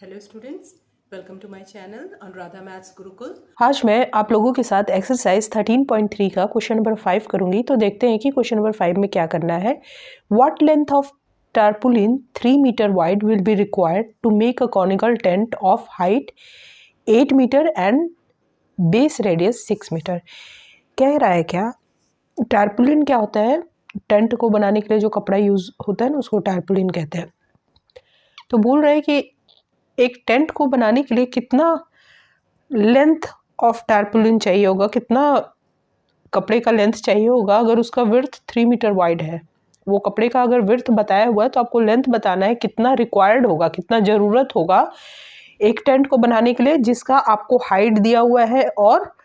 Hello students, welcome to my channel Anuradha maths Gurukul. आज मैं आप लोगों के साथ एक्सरसाइज 13.3 का क्वेश्चन नंबर 5 करूंगी। तो देखते हैं कि क्वेश्चन नंबर 5 में क्या करना है। What length of tarpaulin 3 metre wide will be required to make a conical tent of height 8 metre and base radius 6 metre. कह रहा है क्या, टारपुलिन क्या होता है? टेंट को बनाने के लिए जो कपड़ा यूज होता है ना, उसको टारपुलिन कहते हैं। तो बोल रहे हैं कि एक टेंट को बनाने के लिए कितना लेंथ ऑफ टारपुलिन चाहिए होगा, कितना कपड़े का लेंथ चाहिए होगा अगर उसका विड्थ 3 मीटर वाइड है। वो कपड़े का अगर विड्थ बताया हुआ है तो आपको लेंथ बताना है, कितना रिक्वायर्ड होगा, कितना ज़रूरत होगा एक टेंट को बनाने के लिए जिसका आपको हाइट दिया हुआ है और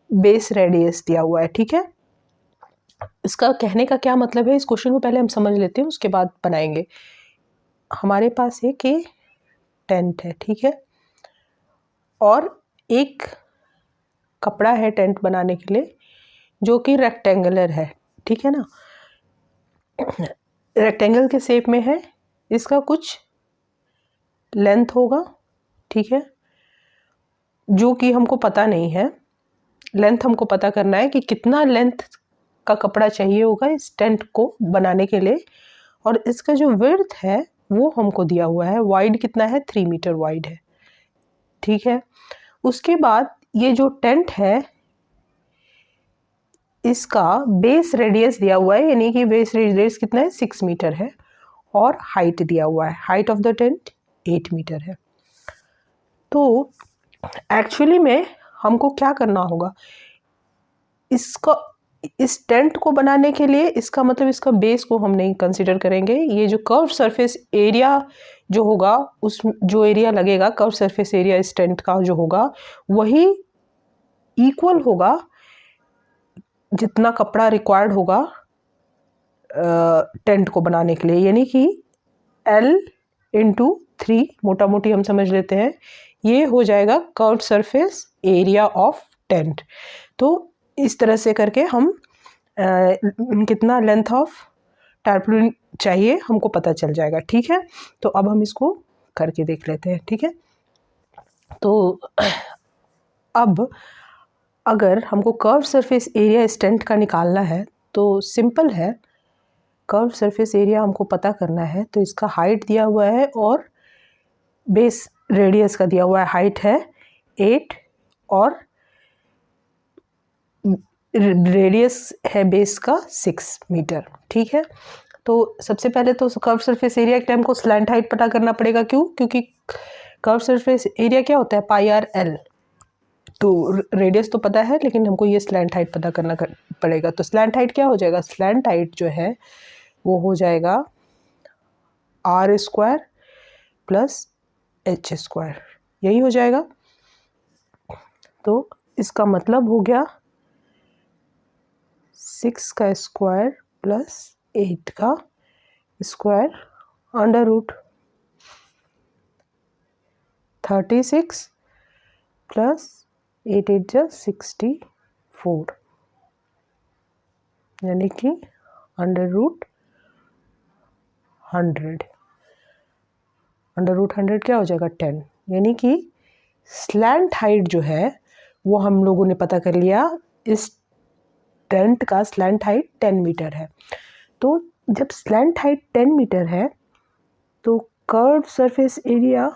बेस रेडियस दिया हुआ है। ठीक है, इसका कहने का क्या मतलब है, इस क्वेश्चन को पहले हम समझ लेते हैं, उसके बाद बनाएंगे। हमारे पास एक टेंट है, ठीक है, और एक कपड़ा है टेंट बनाने के लिए जो कि रेक्टेंगुलर है, ठीक है ना, रेक्टेंगल के शेप में है। इसका कुछ लेंथ होगा, ठीक है, जो कि हमको पता नहीं है। लेंथ हमको पता करना है कि कितना लेंथ का कपड़ा चाहिए होगा इस टेंट को बनाने के लिए, और इसका जो विड्थ है वो हमको दिया हुआ है। वाइड कितना है? 3 मीटर वाइड है, ठीक है। उसके बाद ये जो टेंट है इसका बेस रेडियस दिया हुआ है, यानी कि बेस रेडियस कितना है? 6 मीटर है, और हाइट दिया हुआ है, height of the tent 8 metre है। तो एक्चुअली में हमको क्या करना होगा, इसका इस टेंट को बनाने के लिए, इसका मतलब इसका बेस को हम नहीं कंसीडर करेंगे। ये जो कर्व सरफेस एरिया जो होगा, उस जो एरिया लगेगा, कर्व सरफेस एरिया इस टेंट का जो होगा वही इक्वल होगा जितना कपड़ा रिक्वायर्ड होगा टेंट को बनाने के लिए, यानी कि L इंटू 3, मोटा मोटी हम समझ लेते हैं, ये हो जाएगा curve surface area of tent. तो इस तरह से करके हम कितना लेंथ ऑफ टारपुलिन चाहिए हमको पता चल जाएगा, ठीक है। तो अब हम इसको करके देख लेते हैं, ठीक है। तो अब अगर हमको कर्व सरफेस एरिया इस टेंट का निकालना है तो सिंपल है, कर्व सरफेस एरिया हमको पता करना है। तो इसका हाइट दिया हुआ है और बेस रेडियस का दिया हुआ है। हाइट है 8 और रेडियस है बेस का 6 मीटर, ठीक है। तो सबसे पहले तो कर्व सरफेस एरिया के टाइम को स्लैंट हाइट पता करना पड़ेगा। क्यों? क्योंकि कर्व सरफेस एरिया क्या होता है? पाई आर एल। तो रेडियस तो पता है, लेकिन हमको ये स्लैंट हाइट पता करना पड़ेगा। तो स्लैंट हाइट क्या हो जाएगा? स्लैंट हाइट जो है वो हो जाएगा R square plus H square, यही हो जाएगा। तो इसका मतलब हो गया 6 का स्क्वायर प्लस 8 का स्क्वायर अंडर रूट 36 प्लस 8 8 जा 64, यानी कि अंडर रूट 100। अंडर रूट 100 क्या हो जाएगा? 10। यानी कि स्लैंट हाइट जो है वो हम लोगों ने पता कर लिया, इस टेंट का स्लैंट हाइट 10 मीटर है। तो जब स्लैंट हाइट 10 मीटर है तो curve surface area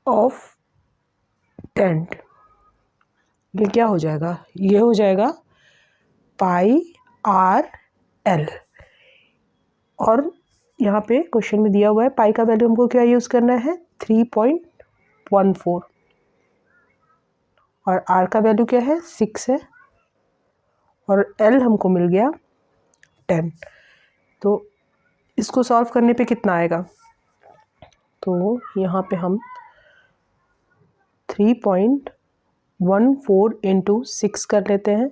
of tent ये क्या हो जाएगा? ये हो जाएगा पाई आर एल। और यहाँ पे क्वेश्चन में दिया हुआ है पाई का वैल्यू हमको क्या यूज़ करना है? 3.14, और आर का वैल्यू क्या है? 6 है, और एल हमको मिल गया 10। तो इसको सॉल्व करने पे कितना आएगा? तो यहाँ पे हम 3.14 इंटू 6 कर लेते हैं।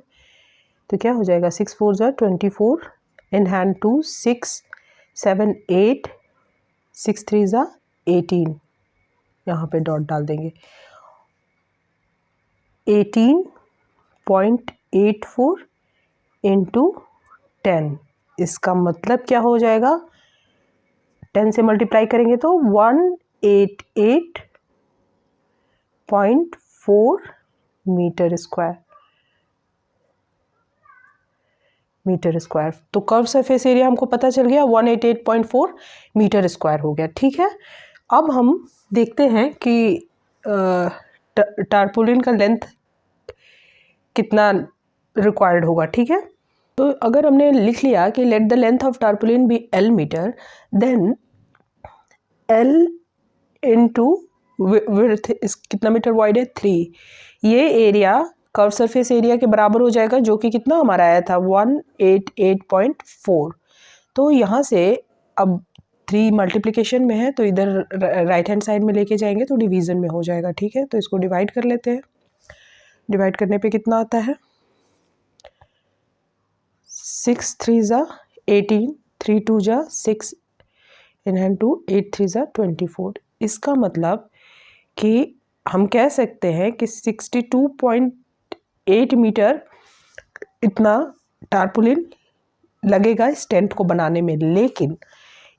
तो क्या हो जाएगा? 6 4 जा 24, इन हैंड 2, 6 7 8, 6 3 जा 18, यहाँ पे डॉट डाल देंगे। 18.84 इंटू 10, इसका मतलब क्या हो जाएगा? 10 से मल्टीप्लाई करेंगे तो 188.4 मीटर स्क्वायर। तो कर्व सरफेस एरिया हमको पता चल गया 188.4 मीटर स्क्वायर हो गया। ठीक है, अब हम देखते हैं कि टारपुलिन का लेंथ कितना रिक्वायर्ड होगा। ठीक है, तो अगर हमने लिख लिया कि let the length of tarpaulin be L metre, then L into width कितना मीटर वाइड है 3, ये एरिया कर्व सरफेस एरिया के बराबर हो जाएगा, जो कि कितना हमारा आया था 188.4। तो यहाँ से अब 3 मल्टीप्लिकेशन में है तो इधर राइट हैंड साइड में लेके जाएंगे तो डिवीज़न में हो जाएगा। ठीक है, तो इसको डिवाइड कर लेते हैं। डिवाइड करने पे कितना आता है 6 3 ज़ा 18, 3 2 ज़ा 6 इन हैंड 2, 8 3 ज़ा 24। इसका मतलब कि हम कह सकते हैं कि 62.8 मीटर इतना टारपुलिन लगेगा इस टेंट को बनाने में, लेकिन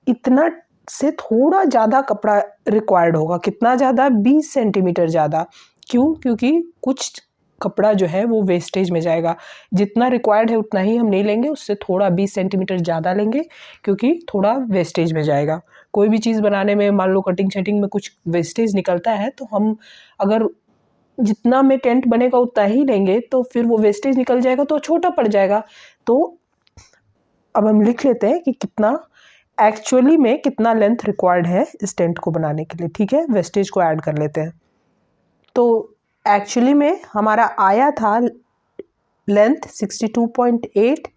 इतना से थोड़ा ज़्यादा कपड़ा रिक्वायर्ड होगा। कितना ज़्यादा? 20 सेंटीमीटर ज़्यादा। क्यों? क्योंकि कुछ कपड़ा जो है वो वेस्टेज में जाएगा। जितना रिक्वायर्ड है उतना ही हम नहीं लेंगे, उससे थोड़ा 20 सेंटीमीटर ज़्यादा लेंगे, क्योंकि थोड़ा वेस्टेज में जाएगा। कोई भी चीज़ बनाने में मान लो कटिंग शटिंग में कुछ वेस्टेज निकलता है, तो हम अगर जितना में टेंट बनेगा उतना ही लेंगे तो फिर वो वेस्टेज निकल जाएगा तो छोटा पड़ जाएगा। तो अब हम लिख लेते हैं कि कितना एक्चुअली में कितना लेंथ रिक्वायर्ड है इस टेंट को बनाने के लिए। ठीक है, वेस्टेज को ऐड कर लेते हैं। तो एक्चुअली में हमारा आया था लेंथ 62.8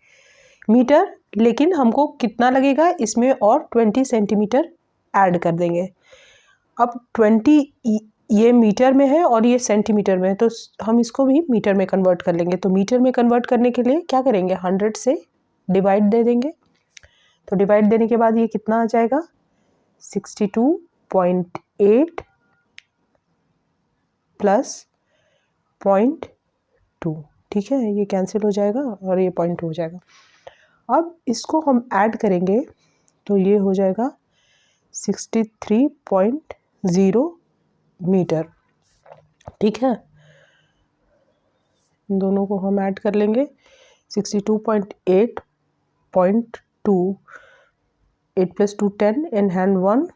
मीटर, लेकिन हमको कितना लगेगा इसमें और 20 सेंटीमीटर ऐड कर देंगे। अब 20 ये मीटर में है और ये सेंटीमीटर में है, तो हम इसको भी मीटर में कन्वर्ट कर लेंगे। तो मीटर में कन्वर्ट करने के लिए क्या करेंगे, 100 से डिवाइड दे देंगे। तो डिवाइड देने के बाद ये कितना आ जाएगा 62.8 प्लस 0.2। ठीक है, ये कैंसिल हो जाएगा और ये 0.2 हो जाएगा। अब इसको हम ऐड करेंगे तो ये हो जाएगा 63.0 मीटर। ठीक है, इन दोनों को हम ऐड कर लेंगे 62.8.2, 8 + 2 10 इन हैंड 1,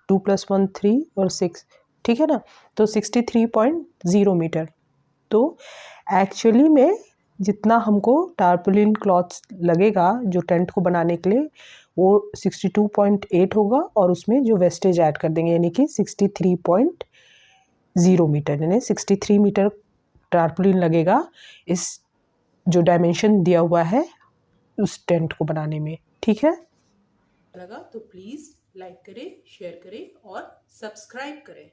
2 + 1 3 और 6। ठीक है ना, तो 63.0 मीटर। तो एक्चुअली में जितना हमको टारपुलिन क्लॉथ्स लगेगा जो टेंट को बनाने के लिए वो 62.8 होगा, और उसमें जो वेस्टेज ऐड कर देंगे यानी कि 63.0 मीटर, यानी 63 मीटर टारपुलिन लगेगा इस जो डायमेंशन दिया हुआ है उस टेंट को बनाने में। ठीक है, लगा तो प्लीज़ लाइक करें, शेयर करें और सब्सक्राइब करें।